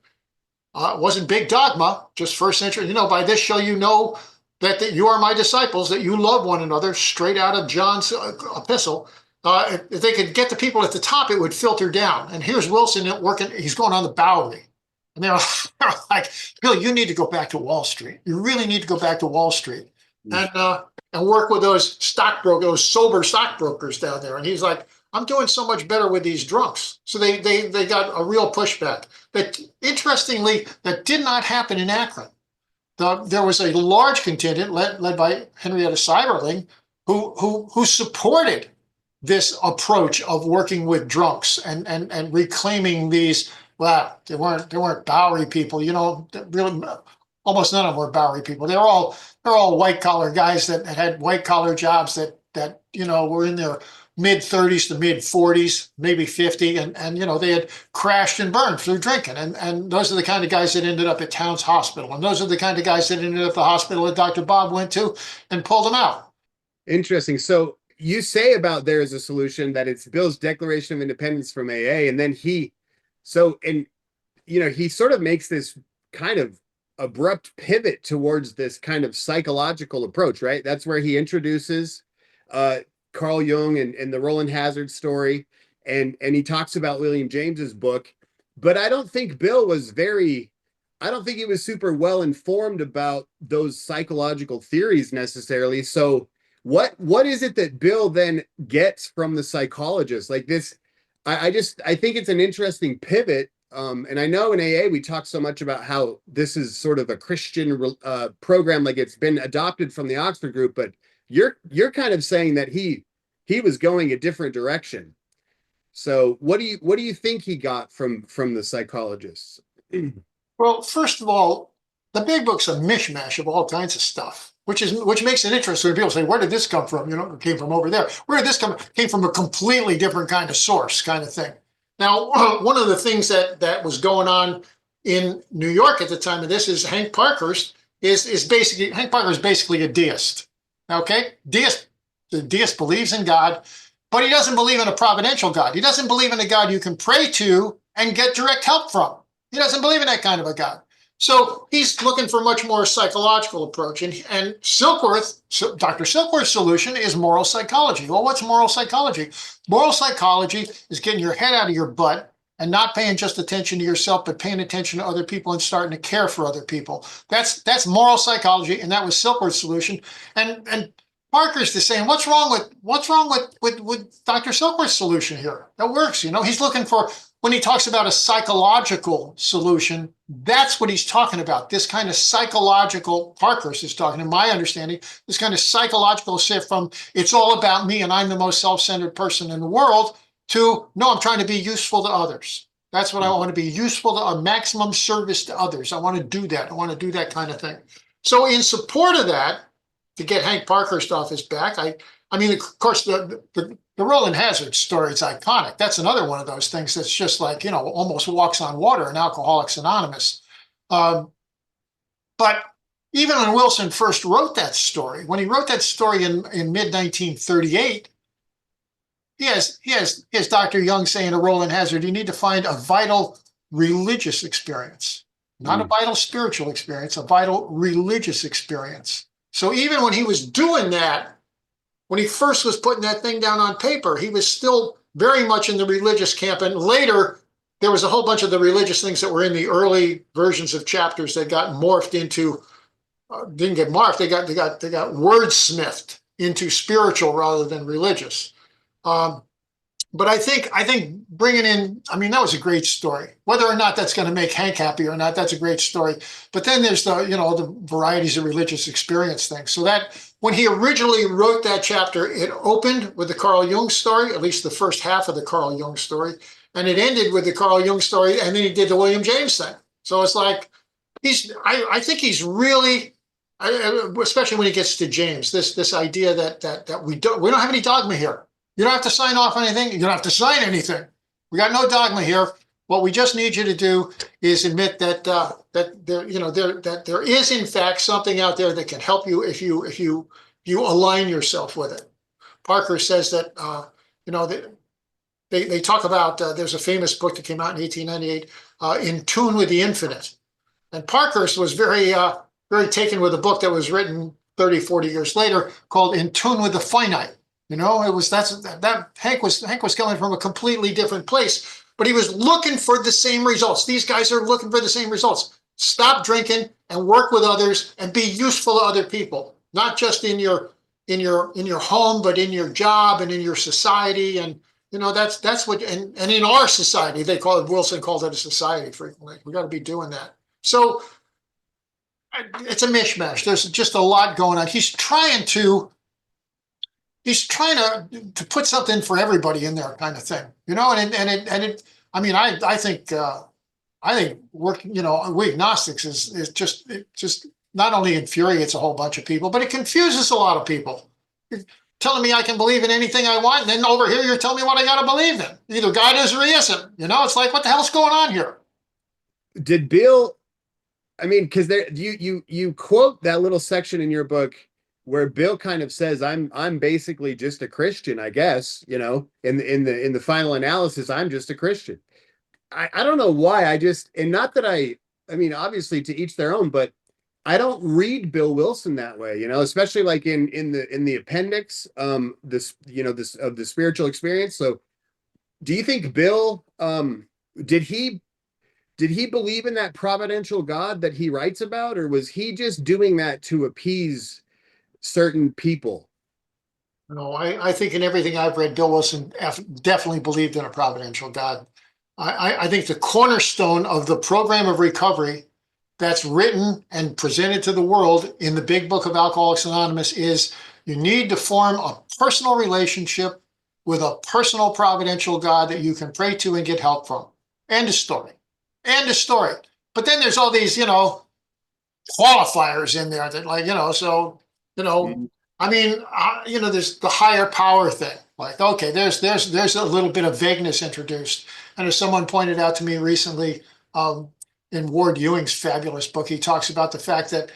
it wasn't big dogma, just first century, by this show that you are my disciples, that you love one another, straight out of John's epistle. If they could get the people at the top, it would filter down. And here's Wilson working, he's going on the Bowery. And they're like, Bill, you need to go back to Wall Street. You really need to go back to Wall Street and work with those sober stockbrokers down there. And he's like, I'm doing so much better with these drunks. So they got a real pushback. But interestingly, that did not happen in Akron. There was a large contingent led by Henrietta Seiberling who supported this approach of working with drunks and reclaiming these. Well, they weren't Bowery people, really almost none of them were Bowery people. They're all white collar guys that had white collar jobs that were in their mid 30s to mid 40s, maybe 50, and they had crashed and burned through drinking. And those are the kind of guys that ended up at Towns Hospital. And those are the kind of guys that ended up at the hospital that Dr. Bob went to and pulled them out. Interesting. So you say about there is a solution that it's Bill's Declaration of Independence from AA, and then he sort of makes this kind of abrupt pivot towards this kind of psychological approach, right? That's where he introduces Carl Jung and the Roland Hazard story, and he talks about William James's book. But I don't think Bill was he was super well informed about those psychological theories necessarily. So what is it that Bill then gets from the psychologist like this? I think it's an interesting pivot. And I know in AA, we talk so much about how this is sort of a Christian program, like it's been adopted from the Oxford group, but you're kind of saying that he was going a different direction. So what do you think he got from the psychologists? Well, first of all, the big book's a mishmash of all kinds of stuff, which makes it interesting when people say, "Where did this come from?" It came from over there. Where did this come? Came from a completely different kind of source, kind of thing. Now, one of the things that was going on in New York at the time of this is Hank Parkhurst is basically Hank Parker is basically a deist. Okay, the deist believes in God, but he doesn't believe in a providential God. He doesn't believe in a God you can pray to and get direct help from. He doesn't believe in that kind of a God. So he's looking for a much more psychological approach. And Silkworth, Dr. Silkworth's solution is moral psychology. Well, what's moral psychology? Moral psychology is getting your head out of your butt and not paying just attention to yourself, but paying attention to other people and starting to care for other people. That's moral psychology, and that was Silkworth's solution. And Parker's the same. What's wrong with Dr. Silkworth's solution here? That works. He's looking for, when he talks about a psychological solution, that's what he's talking about. This kind of psychological, Parkhurst is talking, in my understanding, this kind of psychological shift from it's all about me and I'm the most self-centered person in the world to, no, I'm trying to be useful to others. That's what I want to be, useful to a maximum service to others. I want to do that. I want to do that kind of thing. So in support of that, to get Hank Parkhurst off his back, I mean, of course, the Roland Hazard story is iconic. That's another one of those things that's just like, almost walks on water in Alcoholics Anonymous. But even when Wilson first wrote that story, when he wrote that story in mid-1938, he has Dr. Young saying to Roland Hazard, you need to find a vital religious experience, not a vital spiritual experience, a vital religious experience. So even when he was doing that, when he first was putting that thing down on paper, he was still very much in the religious camp. And later, there was a whole bunch of the religious things that were in the early versions of chapters that got morphed into, didn't get morphed, they got wordsmithed into spiritual rather than religious. But I think bringing in, I mean, that was a great story. Whether or not that's going to make Hank happy or not, that's a great story. But then there's the varieties of religious experience thing. So that when he originally wrote that chapter, it opened with the Carl Jung story, at least the first half of the Carl Jung story, and it ended with the Carl Jung story, and then he did the William James thing. So it's like I think he's really, especially when he gets to James, this idea that we don't have any dogma here. You don't have to sign off on anything. You don't have to sign anything. We got no dogma here. What we just need you to do is admit that that there is in fact something out there that can help you if you align yourself with it. Parker says that they talk about there's a famous book that came out in 1898, In Tune with the Infinite, and Parkhurst was very taken with a book that was written 30, 40 years later called In Tune with the Finite. It was that Hank was coming from a completely different place, but he was looking for the same results. These guys are looking for the same results. Stop drinking and work with others and be useful to other people, not just in your home, but in your job and in your society. And that's what and in our society, Wilson called it a society frequently. We got to be doing that. So it's a mishmash. There's just a lot going on. He's trying to put something for everybody in there, kind of thing, I mean, I think working, we agnostics is just not only infuriates a whole bunch of people, but it confuses a lot of people. You're telling me I can believe in anything I want, and then over here you're telling me what I got to believe in. Either God is or he isn't. It's like, what the hell's going on here? Did Bill? I mean, because you quote that little section in your book where Bill kind of says, I'm basically just a Christian, I guess, in the final analysis, I'm just a Christian. I don't know why. And not that I mean, obviously to each their own, but I don't read Bill Wilson that way, especially like in the appendix, of the spiritual experience. So do you think Bill, did he believe in that providential God that he writes about, or was he just doing that to appease certain people? No, I think in everything I've read, Bill Wilson definitely believed in a providential God. I think the cornerstone of the program of recovery that's written and presented to the world in the big book of Alcoholics Anonymous is you need to form a personal relationship with a personal providential God that you can pray to and get help from. End of story. End of story. But then there's all these, qualifiers in there that I mean, there's the higher power thing. Like, okay, there's a little bit of vagueness introduced. And as someone pointed out to me recently, in Ward Ewing's fabulous book, he talks about the fact that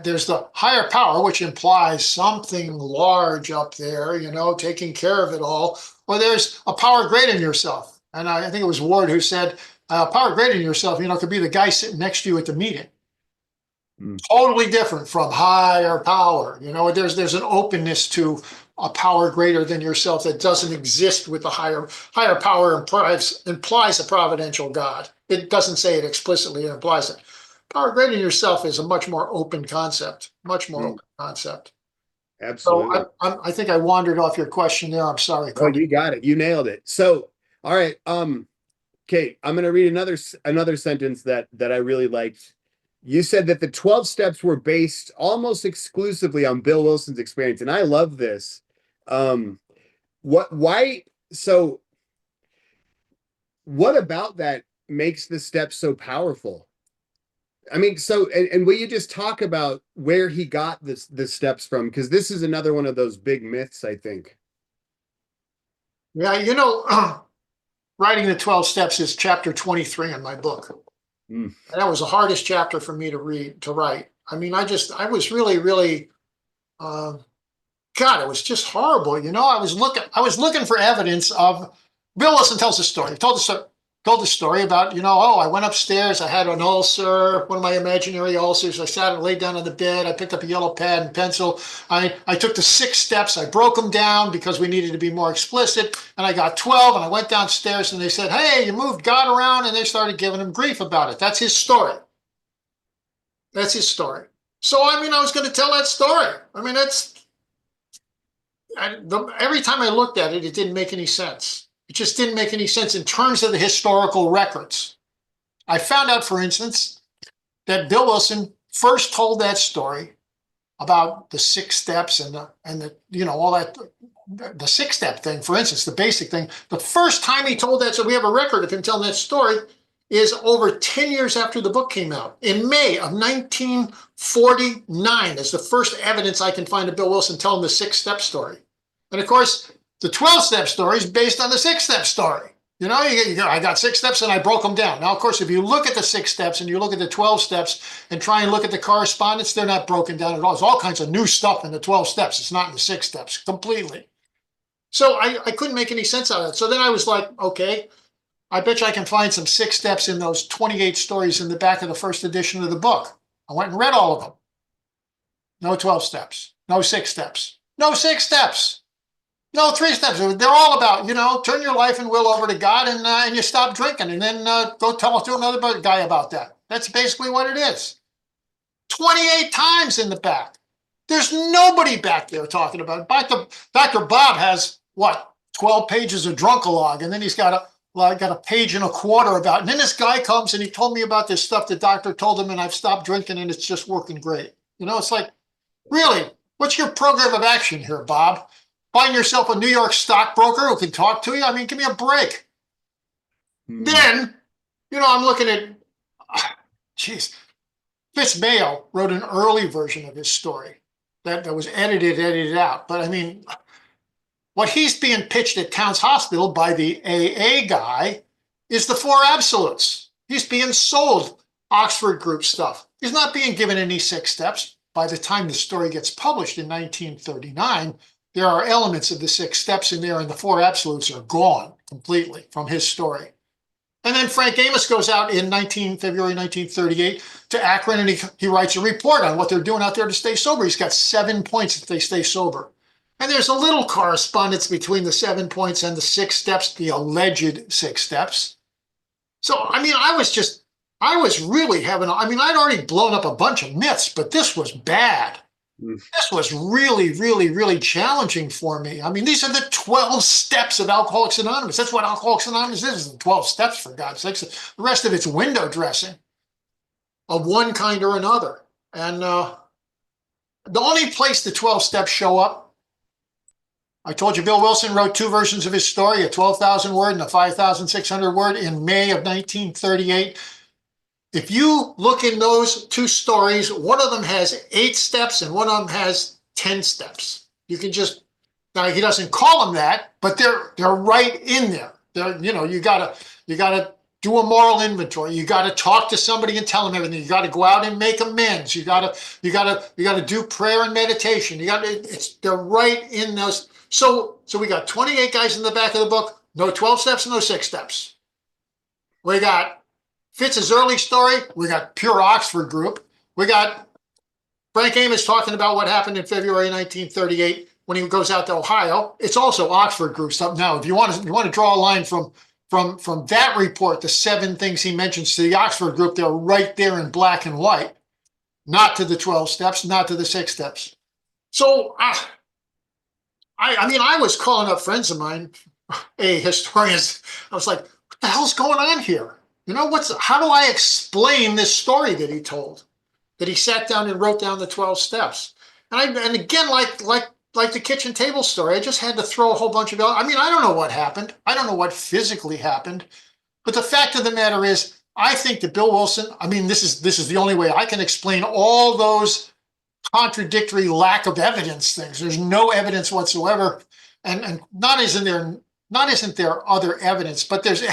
there's the higher power, which implies something large up there, taking care of it all, or there's a power greater than yourself. And I think it was Ward who said, power greater than yourself, could be the guy sitting next to you at the meeting. Totally different from higher power. There's an openness to a power greater than yourself that doesn't exist with the higher power implies a providential God. It doesn't say it explicitly, it implies it. Power greater than yourself is a much more open concept, open concept. Absolutely. So I think I wandered off your question there. I'm sorry. Oh, you got it. You nailed it. So, all right. Kate, I'm going to read another sentence that I really liked. You said that the 12 steps were based almost exclusively on Bill Wilson's experience. And I love this. What about that makes the steps so powerful? I mean, and will you just talk about where he got the steps from? Because this is another one of those big myths, I think. Yeah, writing the 12 steps is chapter 23 in my book. And that was the hardest chapter for me to write. I mean, I was really, really, God, it was just horrible. I was looking for evidence of. Bill Wilson tells the story. He told the story about, I went upstairs, I had an ulcer, one of my imaginary ulcers. I sat and laid down on the bed. I picked up a yellow pad and pencil. I took the 6 steps. I broke them down because we needed to be more explicit. And I got 12 and I went downstairs and they said, hey, you moved God around, and they started giving him grief about it. That's his story. That's his story. So, I mean, I was going to tell that story. I mean, every time I looked at it, it didn't make any sense. It just didn't make any sense in terms of the historical records. I found out, for instance, that Bill Wilson first told that story about the 6 steps and all that, the 6-step thing, for instance, the basic thing. The first time he told that, so we have a record of him telling that story, is over 10 years after the book came out. In May of 1949 is the first evidence I can find of Bill Wilson telling the 6-step story. And of course, the 12-step story is based on the 6-step story. I got 6 steps and I broke them down. Now, of course, if you look at the 6 steps and you look at the 12 steps and try and look at the correspondence, they're not broken down at all. There's all kinds of new stuff in the 12 steps. It's not in the 6 steps completely. So I couldn't make any sense out of it. So then I was like, okay, I bet you I can find some 6 steps in those 28 stories in the back of the first edition of the book. I went and read all of them. No 12 steps. No 6 steps. No 6 steps. No 3 steps. They're all about, turn your life and will over to God and you stop drinking and then go tell to another guy about that. That's basically what it is. 28 times in the back. There's nobody back there talking about it. Dr. Bob has, 12 pages of drunkalog, and then he's got a page and a quarter about it. And then this guy comes and he told me about this stuff the doctor told him, and I've stopped drinking and it's just working great. It's like, really, what's your program of action here, Bob? Find yourself a New York stockbroker who can talk to you? I mean, give me a break. Then, I'm looking at, Fitz Mayo wrote an early version of his story that was edited out. But I mean, what he's being pitched at Towns Hospital by the AA guy is the 4 absolutes. He's being sold Oxford group stuff. He's not being given any 6 steps. By the time the story gets published in 1939, there are elements of the 6 steps in there, and the 4 absolutes are gone completely from his story. And then Frank Amos goes out in February 1938 to Akron, and he writes a report on what they're doing out there to stay sober. He's got 7 points if they stay sober. And there's a little correspondence between the 7 points and the 6 steps, the alleged 6 steps. So, I mean, I was really I'd already blown up a bunch of myths, but this was bad. This was really, really, really challenging for me. I mean, these are the 12 steps of Alcoholics Anonymous. That's what Alcoholics Anonymous is the 12 steps, for God's sakes. The rest of it's window dressing of one kind or another. And the only place the 12 steps show up I told you Bill Wilson wrote two versions of his story, a 12,000 word and a 5,600 word in May of 1938. If you look in those two stories, one of them has 8 steps and one of them has 10 steps. You can just, now he doesn't call them that, but they're right in there. They're, you gotta do a moral inventory. You gotta talk to somebody and tell them everything. You gotta go out and make amends. You gotta do prayer and meditation. They're right in those. So we got 28 guys in the back of the book, no 12 steps, no 6 steps. We got Fitz's early story. We got pure Oxford group. We got Frank Amos talking about what happened in February 1938 when he goes out to Ohio. It's also Oxford group stuff. Now, if you want to draw a line from that report, the 7 things he mentions to the Oxford group, they're right there in black and white, not to the 12 steps, not to the 6 steps. So I was calling up friends of mine, historians. I was like, what the hell's going on here? How do I explain this story that he told? That he sat down and wrote down the 12 steps. And again, like the kitchen table story, I just had to throw a whole bunch of, I don't know what happened. I don't know what physically happened. But the fact of the matter is, I think that Bill Wilson, this is the only way I can explain all those contradictory lack of evidence things. There's no evidence whatsoever. And not isn't there other evidence, but there's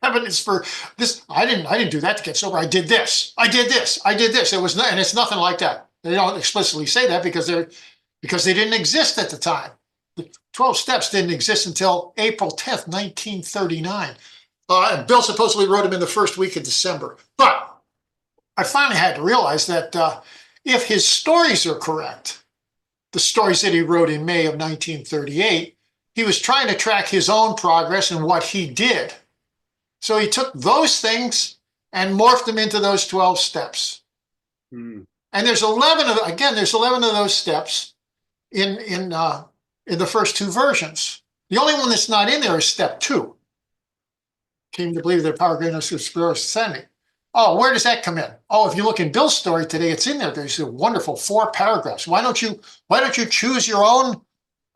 evidence for this. I didn't do that to get sober. I did this. It was not, and it's nothing like that. They don't explicitly say that because they didn't exist at the time. The 12 steps didn't exist until April 10th, 1939. And Bill supposedly wrote them in the first week of December. But I finally had to realize that if his stories are correct, the stories that he wrote in May of 1938, he was trying to track his own progress and what he did. So he took those things and morphed them into those 12 steps. And there's 11 of those steps in the first 2 versions. The only one that's not in there is step 2. Came to believe that power, greatness, superior ascending. Oh, where does that come in? Oh, if you look in Bill's story today, it's in there. There's a wonderful 4 paragraphs. Why don't you choose your own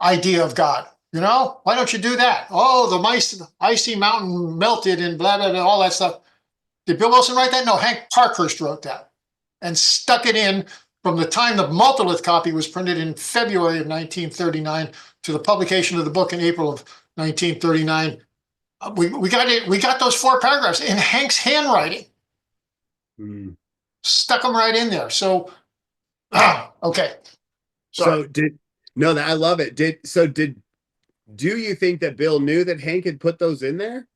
idea of God? Why don't you do that? Oh, the icy mountain melted and blah, blah, blah, all that stuff. Did Bill Wilson write that? No, Hank Parkhurst wrote that and stuck it in from the time the multilith copy was printed in February of 1939 to the publication of the book in April of 1939. We got those 4 paragraphs in Hank's handwriting. Stuck them right in there. So, okay. Sorry. I love it. Do you think that Bill knew that Hank had put those in there?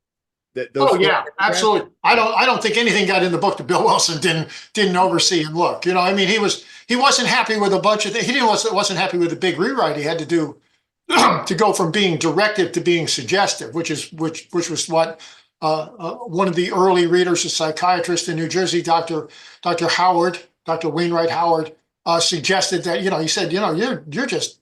Oh yeah, absolutely. I don't think anything got in the book that Bill Wilson didn't oversee and look. He wasn't happy with a bunch of things. He wasn't happy with the big rewrite he had to do to go from being directive to being suggestive, which was what one of the early readers, a psychiatrist in New Jersey, Dr. Wainwright Howard, suggested that, he said, you're just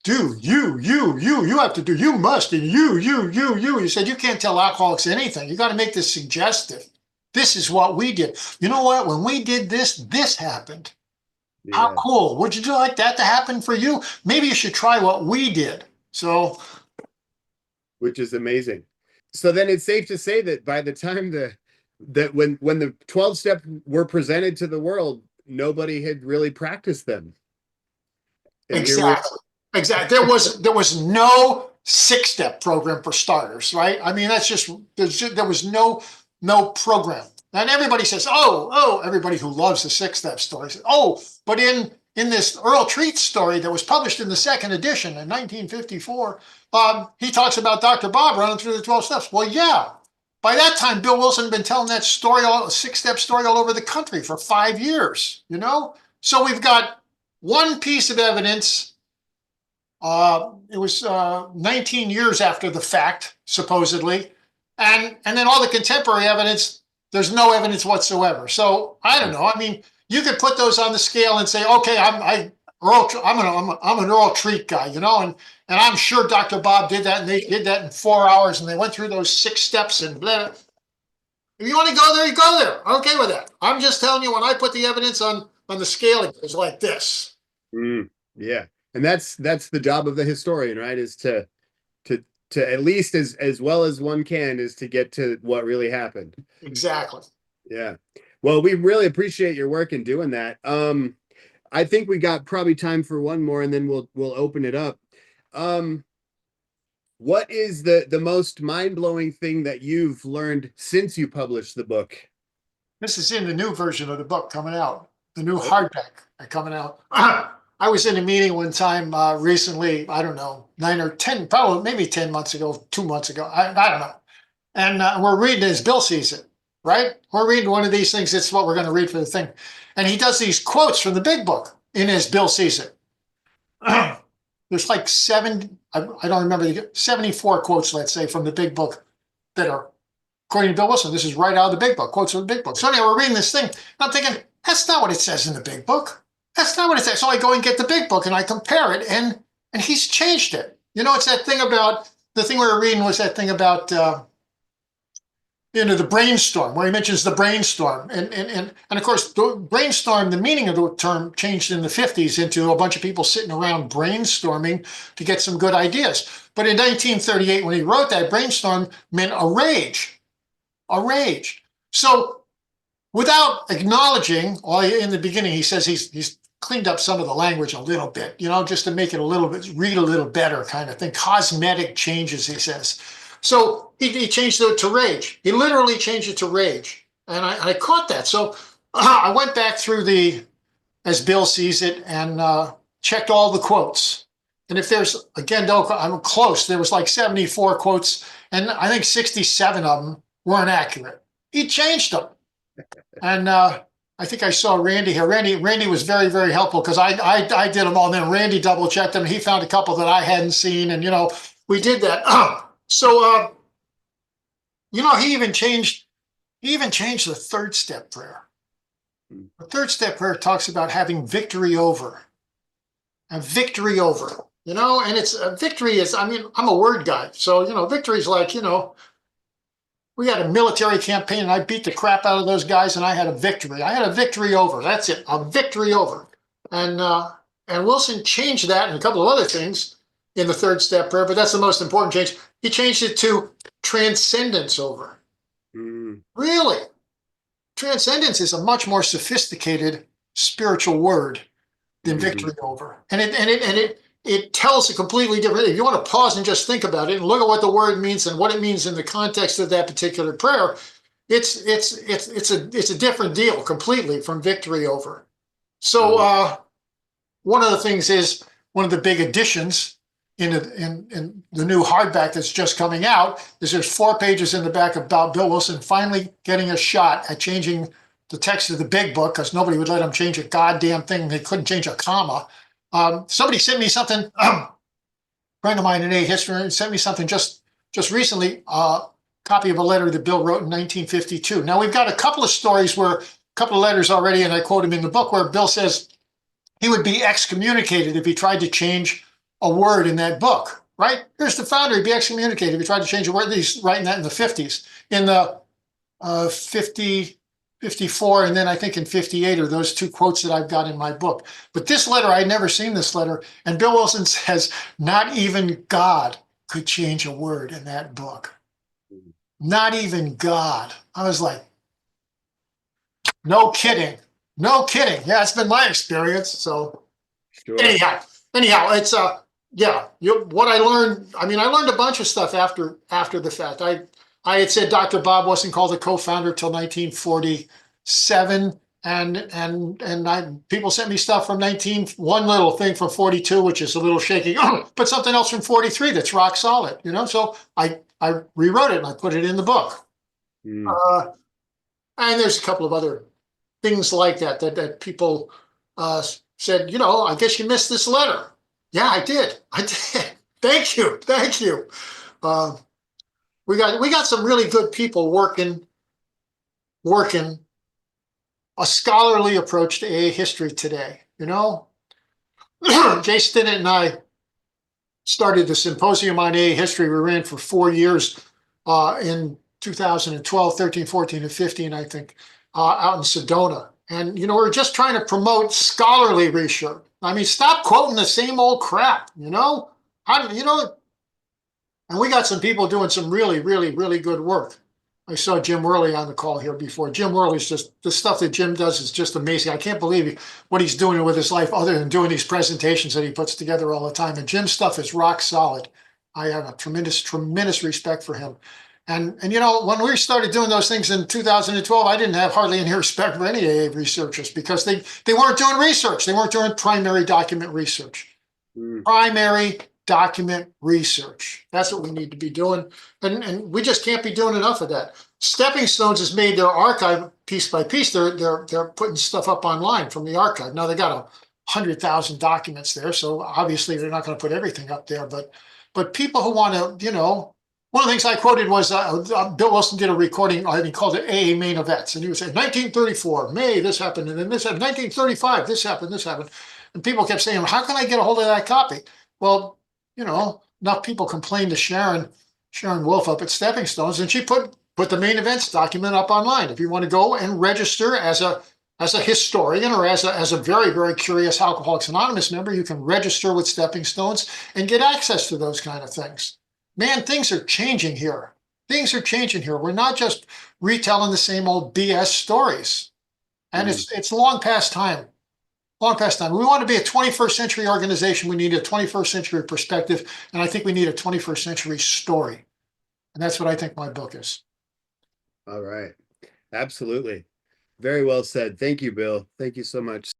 do you have to do, you must, and you. He said, you can't tell alcoholics anything. You got to make this suggestive. This is what we did. You know what? When we did this happened. Yeah. How cool. Would you like that to happen for you? Maybe you should try what we did. So. Which is amazing. So then it's safe to say that by the time when the 12 steps were presented to the world, nobody had really practiced them. And exactly. There was no 6-step program for starters, right? There was no program. And everybody says, everybody who loves the 6-step story says, but in this Earl Treat story that was published in the 2nd edition in 1954, he talks about Dr. Bob running through the 12 steps. Well, yeah. By that time, Bill Wilson had been telling that story, a 6-step story all over the country for 5 years, So we've got one piece of evidence. It was 19 years after the fact, supposedly. And then all the contemporary evidence, there's no evidence whatsoever. So I don't know. You could put those on the scale and say, okay, I'm an Earl Treat guy, and I'm sure Dr. Bob did that, and they did that in 4 hours, and they went through those 6 steps and blah. If you want to go there, you go there. I'm okay with that. I'm just telling you, when I put the evidence on the scale, it goes like this. Yeah. And that's the job of the historian, right? Is to at least as well as one can is to get to what really happened. Exactly. Yeah. Well, we really appreciate your work in doing that. I think we got probably time for one more, and then we'll open it up. What is the most mind-blowing thing that you've learned since you published the book? This is in the new version of the book coming out, the new hardback coming out. I was in a meeting one time recently, I don't know, 9 or 10, probably maybe 10 months ago, 2 months ago, I don't know. And we're reading as Bill sees it, right? We're reading one of these things. It's what we're going to read for the thing. And he does these quotes from the big book in as Bill sees it. There's like I don't remember, 74 quotes, let's say, from the big book that are, according to Bill Wilson, this is right out of the big book, quotes from the big book. So anyway, we're reading this thing. And I'm thinking, that's not what it says in the big book. That's not what it says. So I go and get the big book and I compare it, and he's changed it. You know, it's that thing about, the thing we were reading was that thing about, the brainstorm, where he mentions the brainstorm. And of course, the brainstorm, the meaning of the term changed in the 50s into a bunch of people sitting around brainstorming to get some good ideas. But in 1938, when he wrote that, brainstorm meant a rage. A rage. So without acknowledging, or in the beginning, he says he's cleaned up some of the language a little bit, you know, just to make it a little bit, read a little better kind of thing. Cosmetic changes, he says. So he changed it to rage. He literally changed it to rage. And I caught that. So I went back through as Bill sees it, and checked all the quotes. And if there's, again, I'm close, there was like 74 quotes, and I think 67 of them weren't accurate. He changed them. And I think I saw Randy here. Randy was very, very helpful, because I did them all. And then Randy double checked them. He found a couple that I hadn't seen. And, you know, we did that. So, you know, he even changed the third step prayer. The third step prayer talks about having victory over. And victory over, you know, and it's victory is, I mean, I'm a word guy. So, you know, victory is like, you know, we had a military campaign and I beat the crap out of those guys and I had a victory. I had a victory over. That's it, a victory over. And Wilson changed that and a couple of other things in the third step prayer, but that's the most important change. He changed it to transcendence over. Really? Transcendence is a much more sophisticated spiritual word than victory over. And it tells a completely different, if you want to pause and just think about it and look at what the word means and what it means in the context of that particular prayer, it's a different deal completely from victory over. So one of the things is, one of the big additions in the new hardback that's just coming out is there's 4 pages in the back about Bill Wilson finally getting a shot at changing the text of the big book, because nobody would let him change a goddamn thing. They couldn't change a comma. Somebody sent me something, a friend of mine in A history sent me something just recently, copy of a letter that Bill wrote in 1952. Now we've got a couple of stories where, a couple of letters already, and I quote him in the book, where Bill says he would be excommunicated if he tried to change a word in that book, right? Here's the founder, he'd be excommunicated if he tried to change a word. He's writing that in the 50s. In the 54, and then I think in 58 are those 2 quotes that I've got in my book. But this letter, I'd never seen this letter, and Bill Wilson says, not even God could change a word in that book. Not even God. I was like, no kidding. No kidding. Yeah, it's been my experience. So Sure. anyhow, it's what I learned. I mean, I learned a bunch of stuff after the fact. I had said Dr. Bob wasn't called a co-founder till 1947, and people sent me stuff from one little thing from 42, which is a little shaky, but something else from 43 that's rock solid, you know. So I rewrote it and I put it in the book. And there's a couple of other things like that people said, you know, I guess you missed this letter. Yeah, I did. Thank you. We got some really good people working a scholarly approach to AA history today. You know, Jay Stinnett and I started the symposium on AA history. We ran for 4 years in 2012, 13, 14, and 15, I think, out in Sedona. And, you know, we're just trying to promote scholarly research, I mean, stop quoting the same old crap, you know? And we got some people doing some really, really, really good work. I saw Jim Worley on the call here before. Jim Worley's just, the stuff that Jim does is just amazing. I can't believe what he's doing with his life other than doing these presentations that he puts together all the time. And Jim's stuff is rock solid. I have a tremendous, tremendous respect for him. And when we started doing those things in 2012, I didn't have hardly any respect for any AA researchers because they weren't doing research. They weren't doing primary document research. Primary document research. That's what we need to be doing. And we just can't be doing enough of that. Stepping Stones has made their archive piece by piece. They're putting stuff up online from the archive. Now they got 100,000 documents there, so obviously they're not going to put everything up there. But people who want to, one of the things I quoted was Bill Wilson did a recording. He called it AA Main Events, and he would say 1934 May this happened, and then this happened. 1935 this happened, and people kept saying, "How can I get a hold of that copy?" Well, enough people complained to Sharon Wolf up at Stepping Stones, and she put the main events document up online. If you want to go and register as a historian or as a very, very curious Alcoholics Anonymous member, you can register with Stepping Stones and get access to those kind of things. Man, things are changing here. Things are changing here. We're not just retelling the same old BS stories. And it's long past time. Long past time. We want to be a 21st century organization. We need a 21st century perspective. And I think we need a 21st century story. And that's what I think my book is. All right. Absolutely. Very well said. Thank you, Bill. Thank you so much.